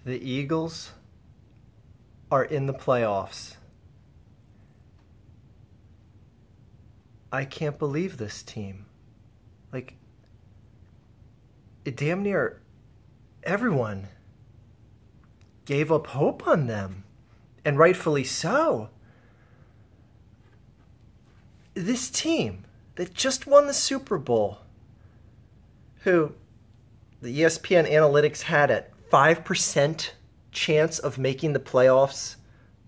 The Eagles are in the playoffs. I can't believe this team. Like, damn near everyone gave up hope on them, and rightfully so. This team that just won the Super Bowl, who the ESPN analytics had at 5% chance of making the playoffs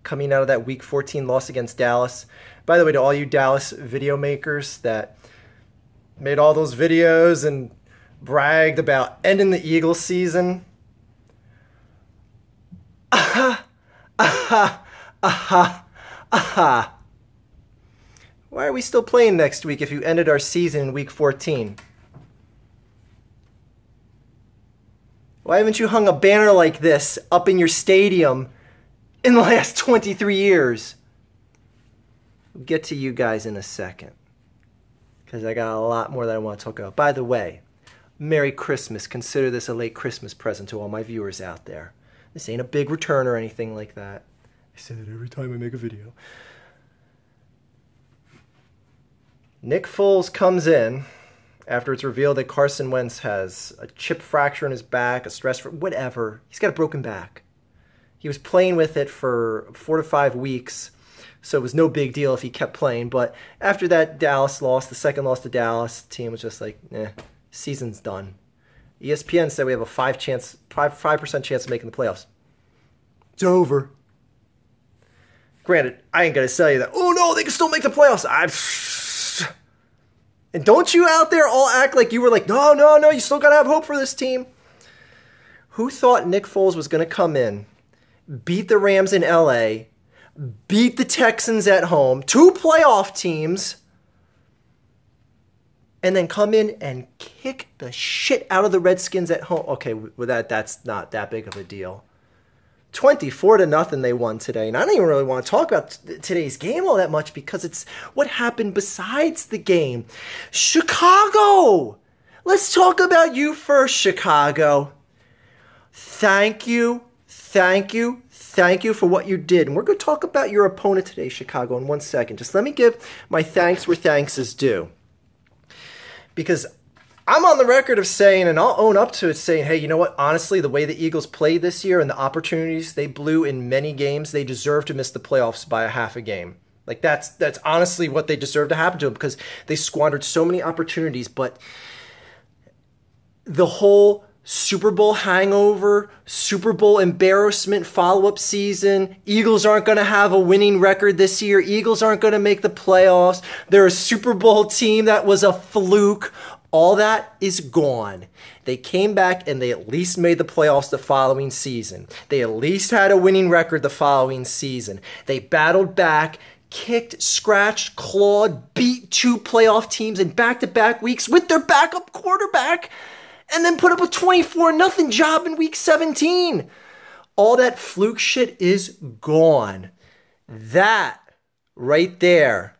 coming out of that Week 14 loss against Dallas. By the way, to all you Dallas video makers that made all those videos and bragged about ending the Eagles season, why are we still playing next week if you ended our season in Week 14? Why haven't you hung a banner like this up in your stadium in the last 23 years? We'll get to you guys in a second, because I got a lot more that I want to talk about. By the way, Merry Christmas. Consider this a late Christmas present to all my viewers out there. This ain't a big return or anything like that. I say that every time I make a video. Nick Foles comes in after it's revealed that Carson Wentz has a chip fracture in his back, a stress, whatever. He's got a broken back. He was playing with it for 4 to 5 weeks, so it was no big deal if he kept playing. But after that Dallas loss, the second loss to Dallas, the team was just like, season's done. ESPN said we have a 5% chance of making the playoffs. It's over. Granted, I ain't going to tell you that, oh no, they can still make the playoffs. And don't you out there all act like you were like, no, you still got to have hope for this team. Who thought Nick Foles was going to come in, beat the Rams in LA, beat the Texans at home, 2 playoff teams, and then come in and kick the shit out of the Redskins at home? Okay, well, that's not that big of a deal. 24-0 they won today. And I don't even really want to talk about today's game all that much because it's what happened besides the game. Chicago! Let's talk about you first, Chicago. Thank you for what you did. And we're going to talk about your opponent today, Chicago, in 1 second. Just let me give my thanks where thanks is due. Because I'm on the record of saying, and I'll own up to it, saying, hey, you know what? Honestly, the way the Eagles played this year and the opportunities they blew in many games, they deserve to miss the playoffs by a half a game. Like, that's honestly what they deserve to happen to them because they squandered so many opportunities. But the whole Super Bowl hangover, Super Bowl embarrassment follow-up season, Eagles aren't going to have a winning record this year, Eagles aren't going to make the playoffs, they're a Super Bowl team that was a fluke. All that is gone. They came back and they at least made the playoffs the following season. They at least had a winning record the following season. They battled back, kicked, scratched, clawed, beat 2 playoff teams in back-to-back weeks with their backup quarterback, and then put up a 24-0 job in Week 17. All that fluke shit is gone. That right there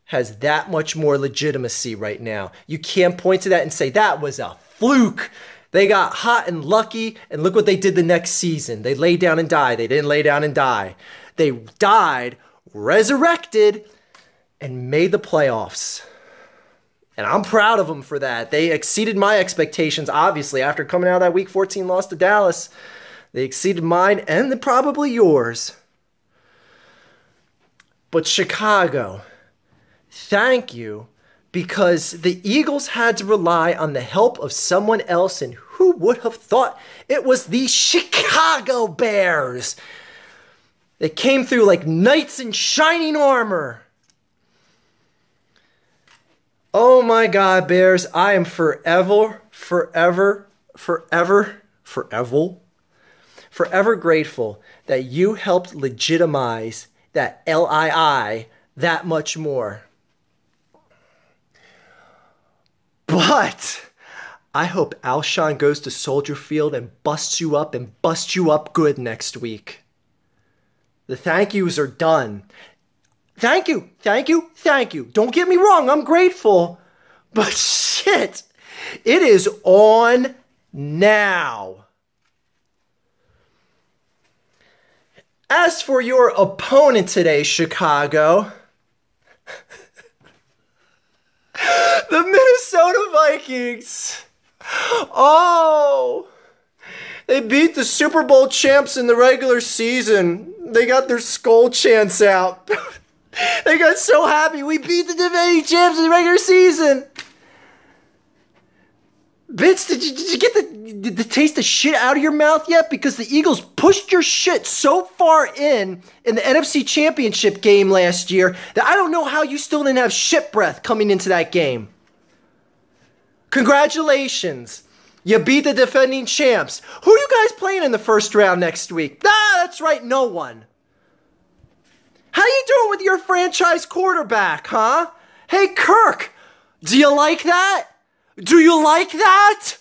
has that much more legitimacy right now. You can't point to that and say, that was a fluke. They got hot and lucky, and look what they did the next season. They laid down and died. They didn't lay down and die. They died, resurrected, and made the playoffs. And I'm proud of them for that. They exceeded my expectations, obviously. After coming out of that Week 14 loss to Dallas, they exceeded mine and probably yours. But Chicago, thank you, because the Eagles had to rely on the help of someone else, and who would have thought it was the Chicago Bears? They came through like knights in shining armor. Oh my God, Bears, I am forever grateful that you helped legitimize that LII that much more. But I hope Alshon goes to Soldier Field and busts you up good next week. The thank yous are done. Thank you. Don't get me wrong, I'm grateful. But shit, it is on now. As for your opponent today, Chicago, the Minnesota Vikings. Oh, they beat the Super Bowl champs in the regular season. They got their skull chants out. They got so happy. We beat the defending champs in the regular season. Bitch, did you get the taste the shit out of your mouth yet? Because the Eagles pushed your shit so far in the NFC Championship game last year that I don't know how you still didn't have shit breath coming into that game. Congratulations. You beat the defending champs. Who are you guys playing in the first round next week? Ah, that's right, no one. How you doing with your franchise quarterback, huh? Hey, Kirk, do you like that? Do you like that?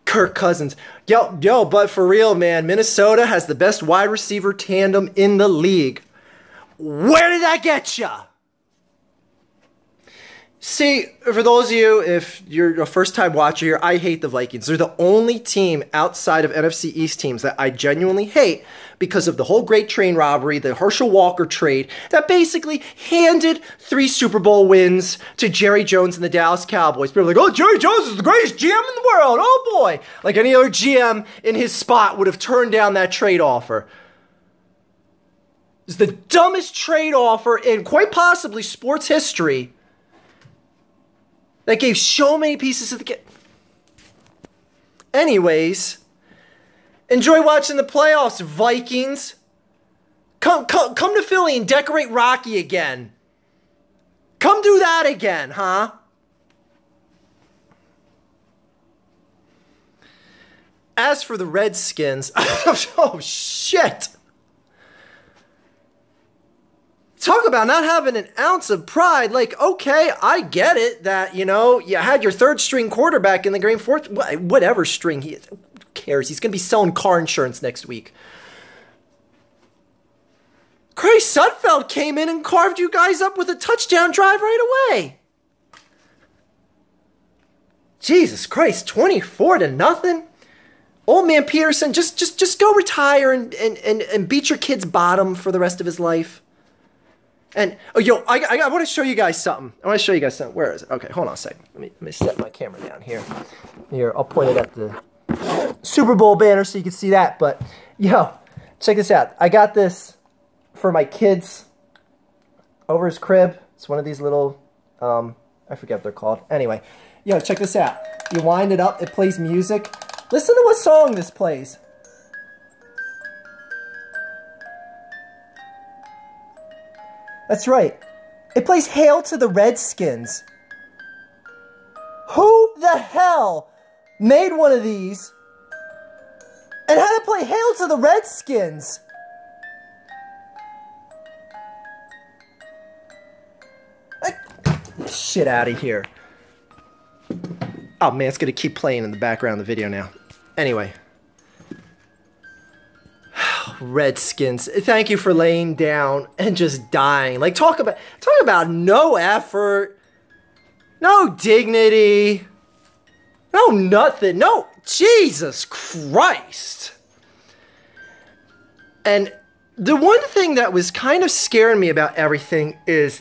Kirk Cousins. Yo, but for real, man, Minnesota has the best wide receiver tandem in the league. Where did that get ya? See, for those of you, if you're a first-time watcher here, I hate the Vikings. They're the only team outside of NFC East teams that I genuinely hate because of the whole Great Train robbery, the Herschel Walker trade, that basically handed 3 Super Bowl wins to Jerry Jones and the Dallas Cowboys. People are like, oh, Jerry Jones is the greatest GM in the world. Oh, boy. Like any other GM in his spot would have turned down that trade offer. It's the dumbest trade offer in quite possibly sports history. That gave so many pieces of the game. Anyways, enjoy watching the playoffs, Vikings. Come to Philly and decorate Rocky again. Come do that again, huh? As for the Redskins, oh shit. Talk about not having an ounce of pride. Like, okay, I get it that, you know, you had your third string quarterback in the game, fourth, whatever string he is. Who cares? He's going to be selling car insurance next week. Christ, Sudfeld came in and carved you guys up with a touchdown drive right away. Jesus Christ, 24-0. Old man Peterson, just go retire and beat your kid's bottom for the rest of his life. And, oh, yo, I want to show you guys something. Where is it? Okay, hold on a second. Let me set my camera down here. Here, I'll point it at the Super Bowl banner so you can see that. But, yo, check this out. I got this for my kids over his crib. It's one of these little, I forget what they're called. Anyway, yo, check this out. You wind it up, it plays music. Listen to what song this plays. That's right. It plays Hail to the Redskins. Who the hell made one of these and had to play Hail to the Redskins? Shit out of here. Oh man, it's going to keep playing in the background of the video now. Anyway. Redskins, thank you for laying down and just dying. Like, talk about no effort, no dignity, no nothing, no, Jesus Christ. And the one thing that was kind of scaring me about everything is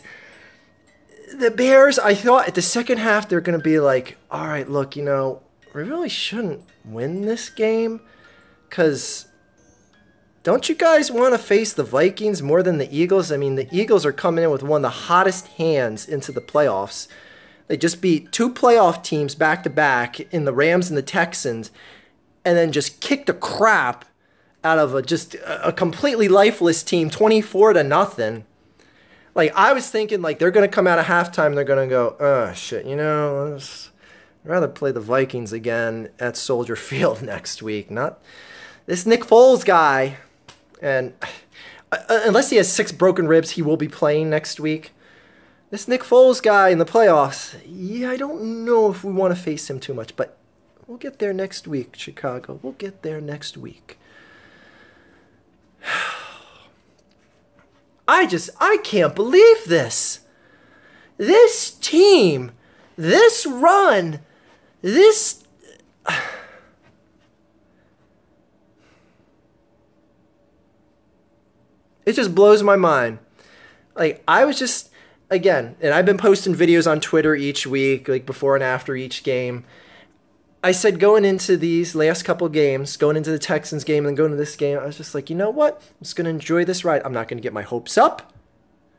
the Bears. I thought at the second half they're going to be like, all right, look, you know, we really shouldn't win this game because don't you guys want to face the Vikings more than the Eagles? I mean, the Eagles are coming in with one of the hottest hands into the playoffs. They just beat 2 playoff teams back-to-back in the Rams and the Texans, and then just kicked the crap out of a completely lifeless team, 24-0. Like, I was thinking, like, they're going to come out of halftime and they're going to go, oh, shit, you know, I'd rather play the Vikings again at Soldier Field next week. Not this Nick Foles guy. And unless he has 6 broken ribs, he will be playing next week. This Nick Foles guy in the playoffs, yeah, I don't know if we want to face him too much, but we'll get there next week, Chicago. We'll get there next week. I can't believe this. This team, this run, this... It just blows my mind. Like, I was just, again, and I've been posting videos on Twitter each week, like before and after each game. I said going into these last couple games, going into the Texans game and then going to this game, I was just like, you know what? I'm just going to enjoy this ride. I'm not going to get my hopes up.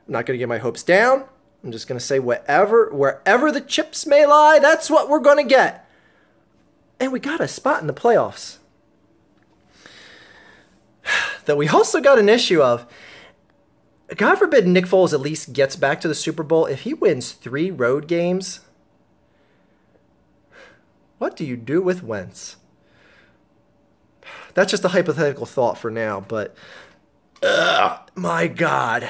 I'm not going to get my hopes down. I'm just going to say wherever the chips may lie, that's what we're going to get. And we got a spot in the playoffs that we also got an issue of. God forbid Nick Foles at least gets back to the Super Bowl. If he wins 3 road games, what do you do with Wentz? That's just a hypothetical thought for now, but my God,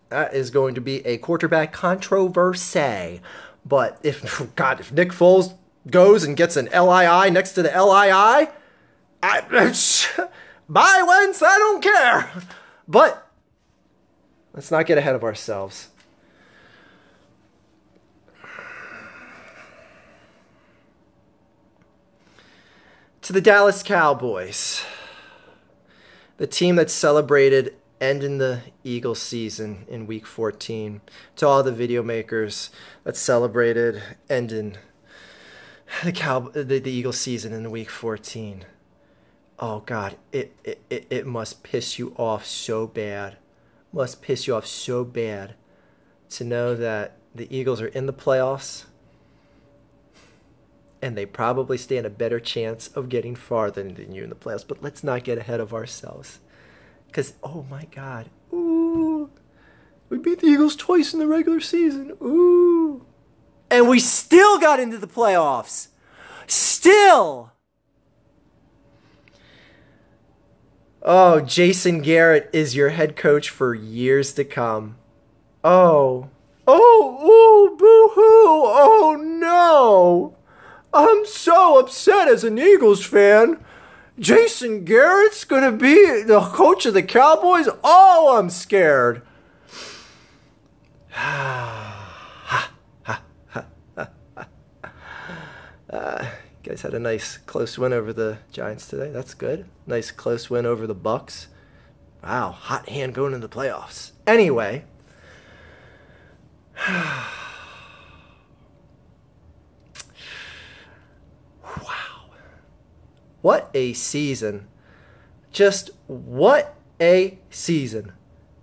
that is going to be a quarterback controversy. But if Nick Foles goes and gets an LII next to the LII, bye Wentz, I don't care. But let's not get ahead of ourselves. To the Dallas Cowboys, the team that celebrated ending the Eagles season in Week 14. To all the video makers that celebrated ending the Eagles season in Week 14. Oh God, it must piss you off so bad. Must piss you off so bad to know that the Eagles are in the playoffs and they probably stand a better chance of getting farther than you in the playoffs. But let's not get ahead of ourselves. Because, oh my God, ooh, we beat the Eagles twice in the regular season. Ooh. And we still got into the playoffs. Still. Oh, Jason Garrett is your head coach for years to come. Oh, boo-hoo. Oh, no. I'm so upset as an Eagles fan. Jason Garrett's going to be the coach of the Cowboys? Oh, I'm scared. You guys had a nice close win over the Giants today. That's good. Nice close win over the Bucks. Wow, hot hand going into the playoffs. Anyway. Wow. What a season. Just what a season.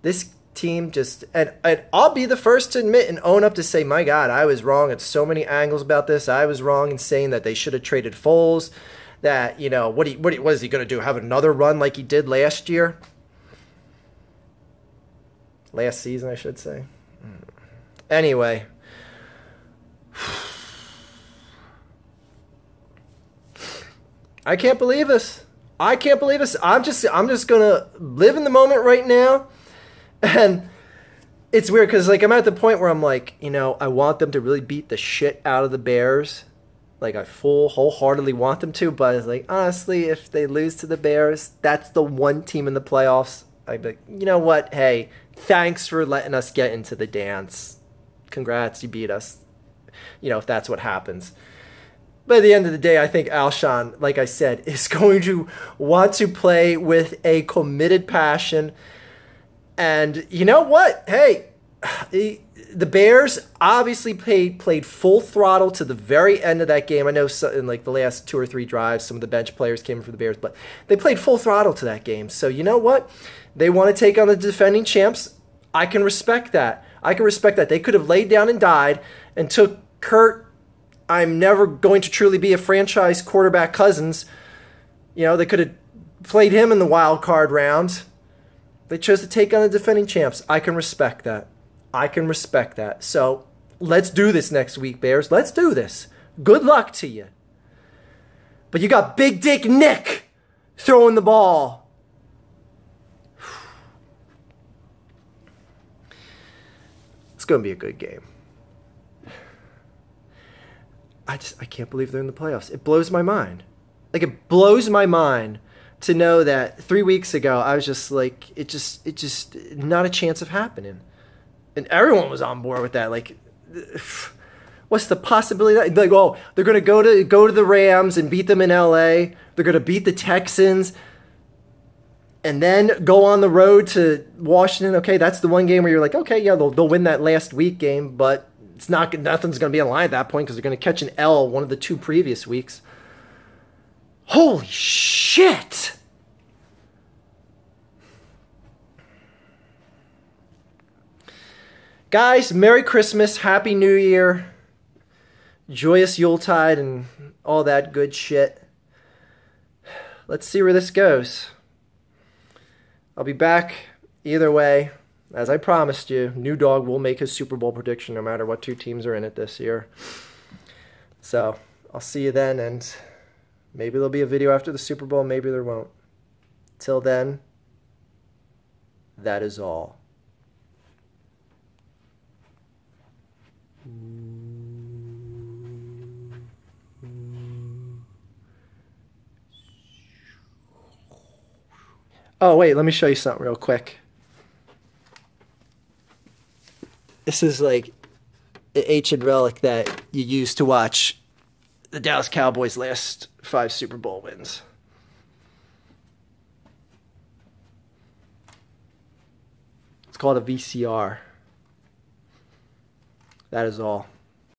This team just, and I'll be the first to admit and own up to say, my God, I was wrong at so many angles about this. I was wrong in saying that they should have traded Foles, that, you know, what is he going to do? Have another run like he did last year? Last season, I should say. Anyway. I can't believe this. I can't believe this. I'm just going to live in the moment right now. And it's weird because, like, I'm at the point where I'm like, you know, I want them to really beat the shit out of the Bears. Like, I wholeheartedly want them to. But it's like, honestly, if they lose to the Bears, that's the one team in the playoffs. I'd be like, you know what? Hey, thanks for letting us get into the dance. Congrats, you beat us. You know, if that's what happens. But at the end of the day, I think Alshon, like I said, is going to want to play with a committed passion. And you know what? Hey, the Bears obviously played full throttle to the very end of that game. I know in like the last 2 or 3 drives, some of the bench players came in for the Bears, but they played full throttle to that game. So you know what? They want to take on the defending champs. I can respect that. I can respect that. They could have laid down and died and took Kirk. I'm never going to truly be a franchise quarterback Cousins. You know, they could have played him in the wild card round. They chose to take on the defending champs. I can respect that. I can respect that. So let's do this next week, Bears. Let's do this. Good luck to you. But you got Big Dick Nick throwing the ball. It's going to be a good game. I can't believe they're in the playoffs. It blows my mind. Like, it blows my mind to know that 3 weeks ago, I was just like, it just not a chance of happening. And everyone was on board with that. Like, what's the possibility that, like, oh, they're going to go to the Rams and beat them in LA. They're going to beat the Texans. and then go on the road to Washington. Okay, that's the one game where you're like, okay, yeah, they'll win that last week game, but it's not, nothing's going to be in line at that point because they're going to catch an L one of the 2 previous weeks. Holy shit! Guys, Merry Christmas, Happy New Year, joyous Yuletide, and all that good shit. Let's see where this goes. I'll be back either way. As I promised you, New Dog will make his Super Bowl prediction no matter what 2 teams are in it this year. So, I'll see you then, and maybe there'll be a video after the Super Bowl, maybe there won't. Till then, that is all. Oh, wait, let me show you something real quick. This is like an ancient relic that you use to watch the Dallas Cowboys' last 5 Super Bowl wins. It's called a VCR. That is all.